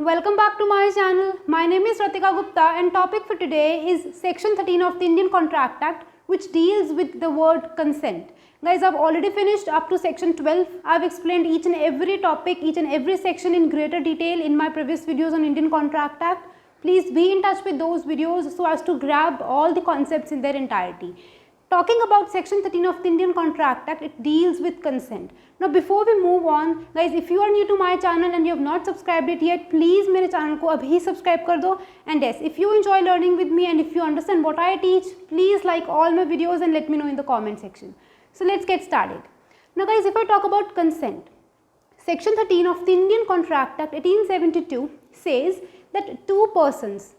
welcome back to my channel. My name is Ratika Gupta and topic for today is section 13 of the Indian Contract Act, which deals with the word consent. Guys, I've already finished up to section 12. I've explained each and every topic, each and every section in greater detail in my previous videos on Indian Contract Act. Please be in touch with those videos so as to grab all the concepts in their entirety. Talking about section 13 of the Indian Contract Act, it deals with consent. Now before we move on, guys, if you are new to my channel and you have not subscribed it yet, please मेरे channel को अभी subscribe कर दो. And yes, if you enjoy learning with me and if you understand what I teach, please like all my videos and let me know in the comment section. So let's get started. Now guys, if I talk about consent, section 13 of the Indian Contract Act 1872 says that two persons,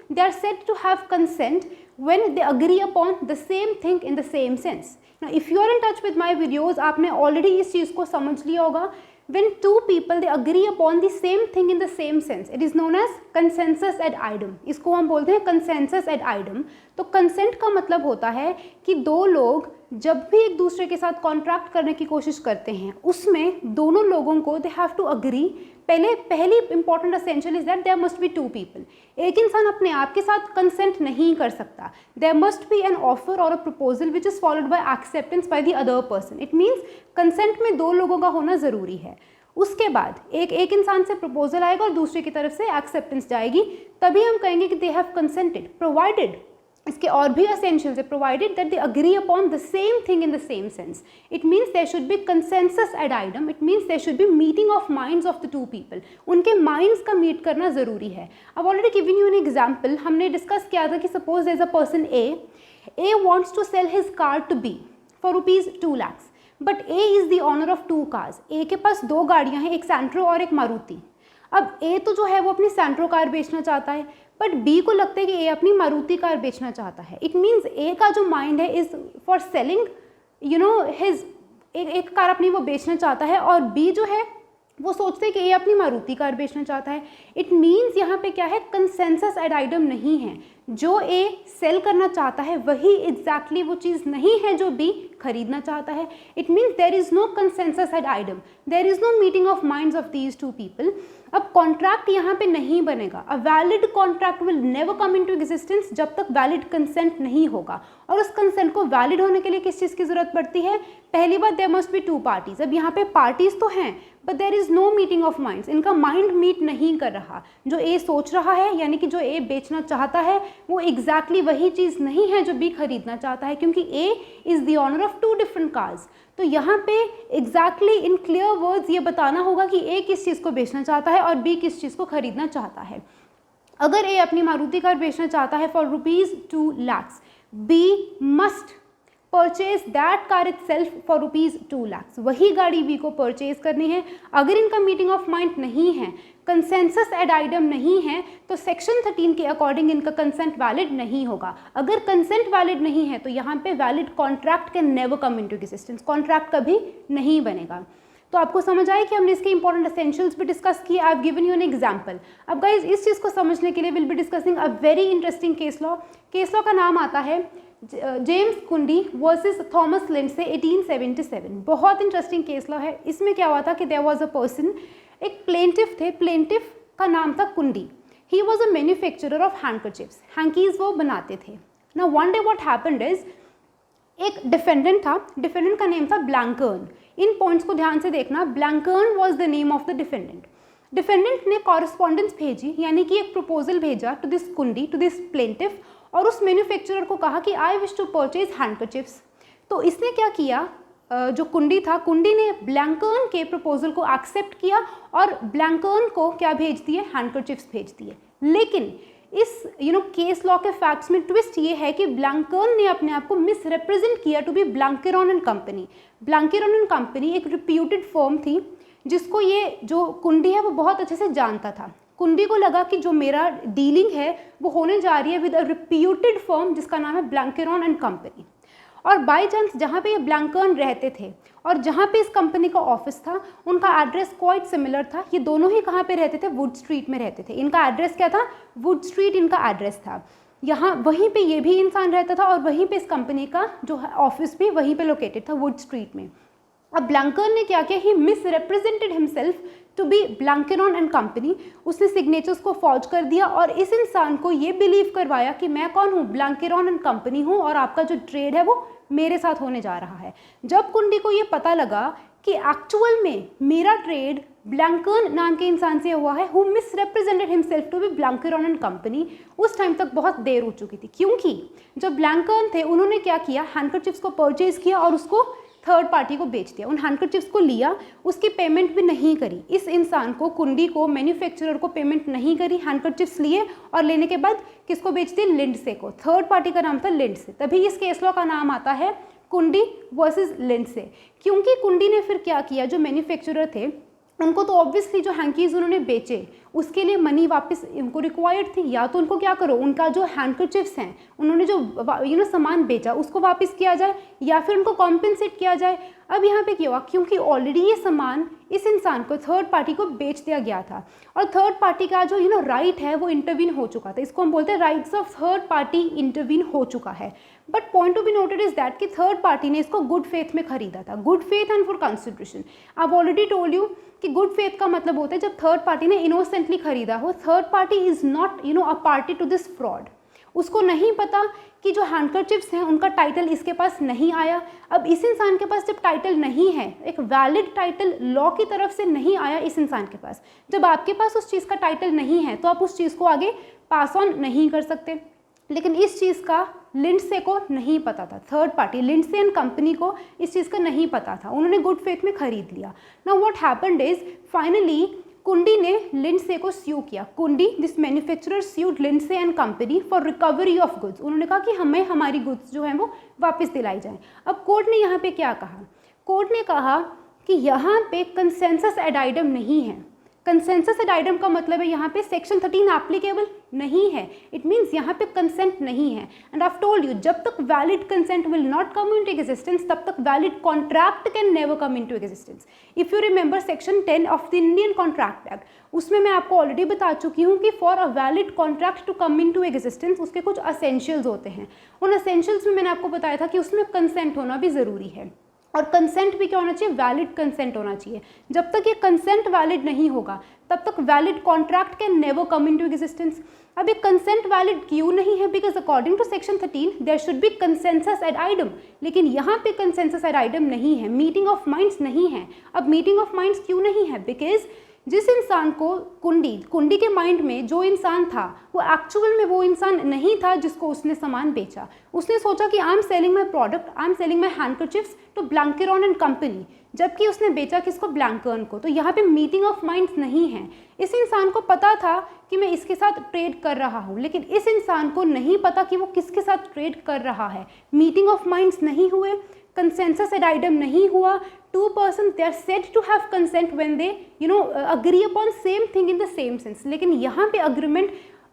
they are said to have consent when they agree upon the same thing in the same sense. Now if you are in touch with my videos, आपने already इस चीज़ को समझ लिया होगा. When two people they agree upon the same thing in the same sense, it is known as consensus ad idem. इसको हम बोलते हैं consensus ad idem. तो consent का मतलब होता है कि दो लोग जब भी एक दूसरे के साथ कॉन्ट्रैक्ट करने की कोशिश करते हैं, उसमें दोनों लोगों को दे हैव टू अग्री. पहली important essential is that there must be two people. एक इंसान अपने आप के साथ कंसेंट नहीं कर सकता. There must be an offer और a proposal which is followed by acceptance by the other person. It means consent में दो लोगों का होना ज़रूरी है. उसके बाद एक इंसान से प्रपोजल आएगा और दूसरे की तरफ से एक्सेप्टेंस जाएगी, तभी हम कहेंगे कि दे हैव कंसेंटेड. प्रोवाइडेड, इसके और भी एसेंशियल्स है, provided that they agree upon the same thing in the same sense. It means there should be consensus ad idem. It means there should be meeting of minds of the two people. उनके minds का meet करना ज़रूरी है. अब already given you an example. हमने discuss किया था कि suppose there is a person A wants to sell his car to B for ₹2 lakhs. But A is the owner of 2 cars. A के पास 2 गाड़ियाँ हैं, एक सैंट्रो और एक मारुति. अब ए तो जो है वो अपनी सैंट्रो कार बेचना चाहता है, बट बी को लगता है कि ए अपनी मारुति कार बेचना चाहता है. इट मीन्स ए का जो माइंड है इज़ फॉर सेलिंग हिज एक कार अपनी वो बेचना चाहता है, और बी जो है वो सोचते हैं कि ए अपनी मारुति कार बेचना चाहता है. इट मीन्स यहाँ पे क्या है, कंसेंसस एड आइडम नहीं है. जो ए सेल करना चाहता है वही एग्जैक्टली वो चीज़ नहीं है जो बी खरीदना चाहता है. It means there is no consensus ad idem, there is no meeting of minds of these two people. अब कॉन्ट्रैक्ट यहाँ पे नहीं बनेगा. A valid contract will never come into existence जब तक वैलिड कंसेंट नहीं होगा. और उस कंसेंट को वैलिड होने के लिए किस चीज़ की ज़रूरत पड़ती है? पहली बात, देयर मस्ट बी 2 parties. अब यहाँ पे पार्टीज तो हैं, but there is no meeting of minds. इनका माइंड मीट नहीं कर रहा. जो ए सोच रहा है, यानी कि जो ए बेचना चाहता है, वो एग्जैक्टली वही चीज़ नहीं है जो बी खरीदना चाहता है, क्योंकि A is the owner of 2 different cars. तो यहाँ पे एग्जैक्टली इन क्लियर वर्ड्स ये बताना होगा कि ए किस चीज़ को बेचना चाहता है और बी किस चीज़ को खरीदना चाहता है. अगर ए अपनी मारुति कार बेचना चाहता है for ₹2 lakhs, B must purchase that car itself for ₹2 lakhs. वही गाड़ी बी को परचेज करनी है. अगर इनका मीटिंग ऑफ माइंड नहीं है, कंसेंसस एड आइडम नहीं है, तो सेक्शन 13 के अकॉर्डिंग इनका कंसेंट वैलिड नहीं होगा. अगर कंसेंट वैलिड नहीं है तो यहाँ पे valid contract can never come into existence. Contract कभी नहीं बनेगा. तो आपको समझ आए कि हमने इसके इंपॉर्टेंट एसेंशियल्स भी डिस्कस किए. आई have given you an example. अब गाइज इस चीज़ को समझने के लिए will be discussing a very interesting case law. Case law का नाम आता है जेम्स कुंडी वर्सेस थॉमस लिंडसे 1877. बहुत इंटरेस्टिंग केस लॉ है. इसमें क्या हुआ था कि देयर वाज अ पर्सन, एक प्लेंटिफ थे. प्लेंटिफ का नाम था Cundy. He was a manufacturer of handkerchiefs. Hankies वो बनाते थे. Now one day what happened is, एक डिफेंडेंट था. डिफेंडेंट का नेम था ब्लैंकर्न. इन पॉइंट्स को ध्यान से देखना. Blenkarn was the name of the defendant. Defendant ने कॉरेस्पॉन्डेंस भेजी, यानी कि एक प्रपोजल भेजा to this Cundy, to this plaintiff, और उस मैन्युफैक्चरर को कहा कि आई विश टू परचेज हैंडकरचिप्स. तो इसने क्या किया, जो कुंडी था, कुंडी ने ब्लैंकर्न के प्रपोजल को एक्सेप्ट किया और ब्लैंकर्न को क्या भेज दिए, हैंडकरचिप्स भेज दिए. लेकिन इस केस लॉ के फैक्ट्स में ट्विस्ट ये है कि ब्लैंकर्न ने अपने आप को मिसरिप्रेजेंट किया to be Blenkiron and company. Blenkiron and company एक रिप्यूटेड फर्म थी जिसको ये जो कुंडी है वो बहुत अच्छे से जानता था. कुंडी को लगा कि जो मेरा डीलिंग है वो होने जा रही है विद अ रिप्यूटेड फर्म जिसका नाम है ब्लैंकेरॉन एंड कंपनी. और बाई चांस जहाँ पे ये ब्लैंकर्न रहते थे और जहाँ पे इस कंपनी का ऑफिस था, उनका एड्रेस क्वाइट सिमिलर था. ये दोनों ही कहाँ पे रहते थे, वुड स्ट्रीट में रहते थे. इनका एड्रेस क्या था, वुड स्ट्रीट इनका एड्रेस था. यहाँ वहीं पे ये भी इंसान रहता था और वहीं पे इस कंपनी का जो ऑफिस भी वहीं पे लोकेटेड था, वुड स्ट्रीट में. अब ब्लैंकर्न ने क्या किया, he misrepresented himself to be Blenkiron and company. उसने सिग्नेचर्स को फॉर्ज कर दिया और इस इंसान को ये बिलीव करवाया कि मैं कौन हूँ, ब्लैंकेरॉन एंड कंपनी हूँ और आपका जो ट्रेड है वो मेरे साथ होने जा रहा है। जब कुंडी को ये पता लगा कि एक्चुअल में मेरा ट्रेड ब्लैंकर्न नाम के इंसान से हुआ है, who misrepresented himself to be Blenkiron and company, उस टाइम तक बहुत देर हो चुकी थी। क्योंकि जब ब्लैंकर्न थे उन्होंने क्या किया, हैंडकरचिप्स को परचेज किया और उसको थर्ड पार्टी को बेच दिया। उन हैंडकरचिप्स को लिया, उसकी पेमेंट भी नहीं करी। इस इंसान को, कुंडी को, मैन्युफैक्चरर को पेमेंट नहीं करी, हैंडकरचिप्स लिए और लेने के बाद किसको बेच दी, लिंडसे को। थर्ड पार्टी का नाम था लिंडसे, तभी इस केस लॉ का नाम आता है कुंडी वर्सेस लिंडसे। क्योंकि कुंडी ने फिर क्या किया, जो मैन्युफैक्चरर थे उनको तो ऑब्वियसली जो हैंकीज उन्होंने बेचे उसके लिए मनी वापस उनको रिक्वायर्ड थी, या तो उनको क्या करो, उनका जो हैंडकरचिप्स हैं उन्होंने जो सामान बेचा उसको वापस किया जाए या फिर उनको कॉम्पेंसेट किया जाए। अब यहाँ पे क्या हुआ, क्योंकि ऑलरेडी ये सामान इस इंसान को थर्ड पार्टी को बेच दिया गया था और थर्ड पार्टी का जो राइट है वो इंटरवीन हो चुका था। इसको हम बोलते हैं rights of third party intervene हो चुका है। But point to be noted is that कि थर्ड पार्टी ने इसको गुड फेथ में खरीदा था, good faith and for consideration. I already told you कि गुड फेथ का मतलब होता है जब थर्ड पार्टी ने इनोसेंटली खरीदा हो। Third party is not a party to this fraud. उसको नहीं पता कि जो हैंडकरचिप्स हैं उनका टाइटल इसके पास नहीं आया। अब इस इंसान के पास जब टाइटल नहीं है, एक वैलिड टाइटल लॉ की तरफ से नहीं आया इस इंसान के पास, जब आपके पास उस चीज़ का टाइटल नहीं है तो आप उस चीज़ को आगे पास ऑन नहीं कर सकते। लेकिन इस चीज़ का लिंडसे को नहीं पता था, third party Lindsay and company को इस चीज़ का नहीं पता था, उन्होंने गुड फेथ में खरीद लिया। Now what happened is finally Cundy ने लिंडसे को स्यू किया। Cundy this manufacturer sued Lindsay and company for recovery of goods. उन्होंने कहा कि हमें हमारी गुड्स जो हैं वो वापस दिलाई जाएं। अब कोर्ट ने यहाँ पे क्या कहा, कोर्ट ने कहा कि यहाँ पे कंसेंसस एडाइडम नहीं है। कंसेंसस एडाइडम का मतलब है यहाँ पे सेक्शन 13 एप्लीकेबल नहीं है। इट मीन्स यहाँ पे कंसेंट नहीं है। And I have told you, जब तक valid consent will not come into existence तब तक valid contract can never come into existence. If you remember section 10 of the Indian Contract Act, उसमें मैं आपको ऑलरेडी बता चुकी हूँ कि for a valid contract to come into existence उसके कुछ असेंशियल्स होते हैं। उन असेंशियल्स में मैंने आपको बताया था कि उसमें कंसेंट होना भी ज़रूरी है और कंसेंट भी क्या होना चाहिए, वैलिड कंसेंट होना चाहिए। जब तक ये कंसेंट वैलिड नहीं होगा तब तक valid contract can never come into existence. अब ये कंसेंट वैलिड क्यों नहीं है, because according to section 13 there should be consensus ad idem, लेकिन यहाँ पे कंसेंसस एडाइडम नहीं है, मीटिंग ऑफ माइंड्स नहीं है। अब मीटिंग ऑफ माइंड्स क्यों नहीं है, बिकॉज जिस इंसान को कुंडी के माइंड में जो इंसान था वो एक्चुअल में वो इंसान नहीं था जिसको उसने सामान बेचा। उसने सोचा कि I am selling my product, I am selling my handkerchiefs to Blenkiron and company, जबकि उसने बेचा किसको, ब्लैंकर्न को। तो यहाँ पे मीटिंग ऑफ माइंड्स नहीं है। इस इंसान को पता था कि मैं इसके साथ ट्रेड कर रहा हूँ, लेकिन इस इंसान को नहीं पता कि वो किसके साथ ट्रेड कर रहा है। मीटिंग ऑफ माइंड्स नहीं हुए, कंसेंसस एडाइडम नहीं हुआ। Two persons they are said to have consent when they agree upon same thing in the same sense, लेकिन यहाँ पे agreement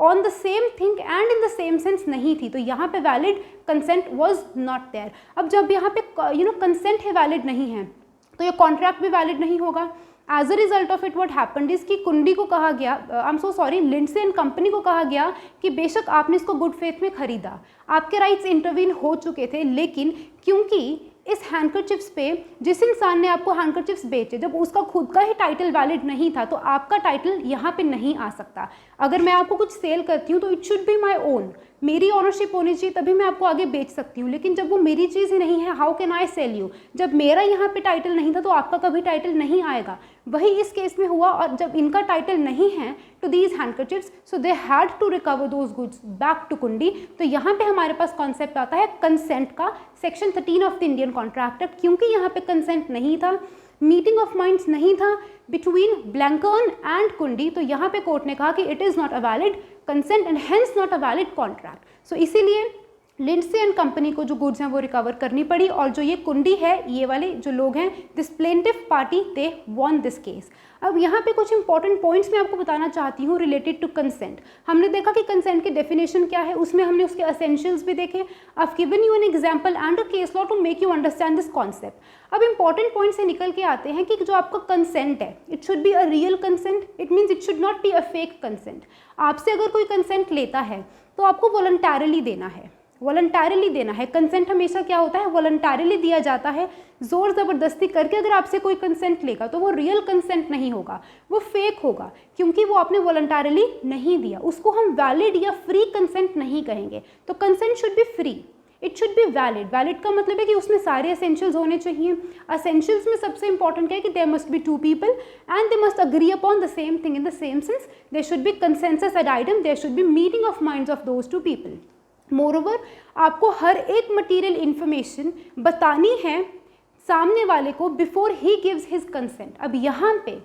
on the same thing and in the same sense नहीं थी, तो यहाँ पे valid consent was not there। अब जब यहाँ पे consent है valid नहीं है तो ये contract भी valid नहीं होगा। As a result of it what happened is कि कुंडी को कहा गया, I am so sorry, Lindsay and company को कहा गया कि बेशक आपने इसको गुड फेथ में खरीदा, आपके राइट्स इंटरवीन हो चुके थे, लेकिन क्योंकि इस हैंडकरचिप्स पे जिस इंसान ने आपको हैंडकरचिप्स बेचे जब उसका खुद का ही टाइटल वैलिड नहीं था तो आपका टाइटल यहाँ पे नहीं आ सकता। अगर मैं आपको कुछ सेल करती हूँ तो it should be my own, मेरी ऑनरशिप होनी चाहिए तभी मैं आपको आगे बेच सकती हूँ, लेकिन जब वो मेरी चीज़ ही नहीं है, how can I sell you. जब मेरा यहाँ पे टाइटल नहीं था तो आपका कभी टाइटल नहीं आएगा। वही इस केस में हुआ, और जब इनका टाइटल नहीं है to these handkerchiefs so they had to recover those goods back to Cundy. तो यहाँ पे हमारे पास कॉन्सेप्ट आता है कंसेंट का, section 13 of the Indian Contract act. क्योंकि यहाँ पे कंसेंट नहीं था, मीटिंग ऑफ माइंड्स नहीं था बिटवीन ब्लैंकर्न एंड कुंडी, तो यहाँ पे कोर्ट ने कहा कि it is not a valid consent and hence not a valid contract. So इसीलिए लिंडसे एंड कंपनी को जो गुड्स हैं वो रिकवर करनी पड़ी, और जो ये कुंडी है, ये वाले जो लोग हैं, this plaintiff party, they won this case. अब यहाँ पे कुछ इंपॉर्टेंट पॉइंट्स मैं आपको बताना चाहती हूँ रिलेटेड टू कंसेंट। हमने देखा कि कंसेंट की डेफिनेशन क्या है, उसमें हमने उसके एसेंशियल्स भी देखे। I have given you an example and a case law to make you understand this concept. अब इंपॉर्टेंट पॉइंट से निकल के आते हैं कि जो आपका कंसेंट है, it should be a real consent, it means it should not be a fake consent. आपसे अगर कोई कंसेंट लेता है तो आपको वॉलंटैरिली देना है, वॉलंटैरिली देना है। कंसेंट हमेशा क्या होता है, वॉलंटैरिली दिया जाता है। जोर ज़बरदस्ती करके अगर आपसे कोई कंसेंट लेगा तो वो रियल कंसेंट नहीं होगा, वो फेक होगा, क्योंकि वो आपने वॉलंटैरिली नहीं दिया। उसको हम वैलिड या फ्री कंसेंट नहीं कहेंगे। तो consent should be free, it should be valid. Valid का मतलब है कि उसमें सारे एसेंशियल्स होने चाहिए। एसेंशियल्स में सबसे इंपॉर्टेंट क्या है कि there must be two people and they must agree upon the same thing in the same sense. There should be consensus ad idem, there should be meeting of minds of those two people. Moreover, आपको हर एक material information बतानी है सामने वाले को before he gives his consent. अब यहाँ पे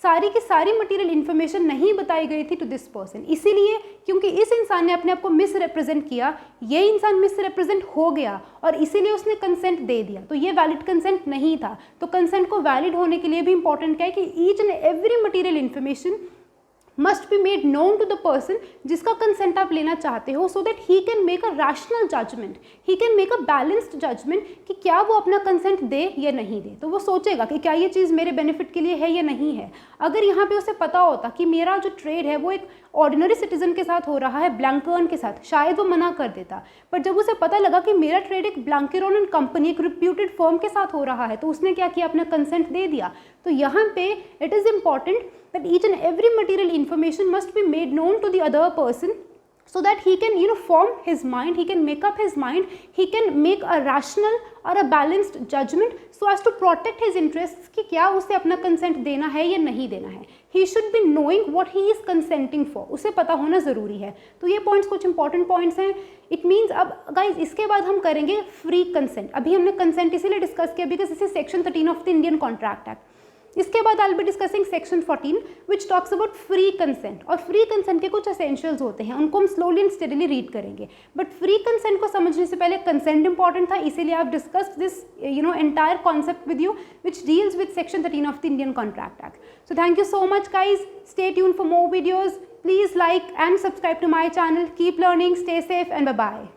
सारी की सारी मटीरियल इन्फॉर्मेशन नहीं बताई गई थी टू दिस पर्सन, इसीलिए क्योंकि इस इंसान ने अपने आप को मिस रिप्रेजेंट किया, ये इंसान मिस रिप्रेजेंट हो गया और इसीलिए उसने कंसेंट दे दिया, तो ये वैलिड कंसेंट नहीं था। तो कंसेंट को वैलिड होने के लिए भी इंपॉर्टेंट क्या है कि each and every material information must be made known to the person जिसका कंसेंट आप लेना चाहते हो, so that he can make a rational judgement, he can make a balanced judgement कि क्या वो अपना कंसेंट दे या नहीं दे। तो वो सोचेगा कि क्या ये चीज़ मेरे बेनिफिट के लिए है या नहीं है। अगर यहाँ पे उसे पता होता कि मेरा जो ट्रेड है वो एक ऑर्डिनरी सिटीजन के साथ हो रहा है, ब्लैंकर्न के साथ, शायद वो मना कर देता। पर जब उसे पता लगा कि मेरा ट्रेड एक ब्लैंकेरोन एंड कंपनी, एक रिप्यूटेड फर्म के साथ हो रहा है, तो उसने क्या किया, अपना कंसेंट दे दिया। तो यहाँ पे it is important that each and every material information must be made known to the other person so that he can form his mind, he can make up his mind, he can make a rational or a balanced judgment so as to protect his interests कि क्या उसे अपना consent देना है या नहीं देना है। he should be knowing what he is consenting for, उसे पता होना ज़रूरी है। तो ये पॉइंट्स कुछ इंपॉर्टेंट पॉइंट्स हैं। इट मीन्स अब गाइज इसके बाद हम करेंगे फ्री कंसेंट। अभी हमने कंसेंट इसीलिए डिस्कस किया because this is section 13 of the Indian Contract act. इसके बाद I will be discussing section 14 which talks about free consent. और फ्री कंसेंट के कुछ एसेंशियल्स होते हैं, उनको हम स्लोली एंड स्टेडीली रीड करेंगे। बट फ्री कंसेंट को समझने से पहले कंसेंट इंपॉर्टेंट था, इसीलिए I have discussed this entire concept with you which deals with section 13 of the Indian Contract act. So thank you so much guys, stay tune for more videos, please like and subscribe to my channel, keep learning, stay safe and bye bye.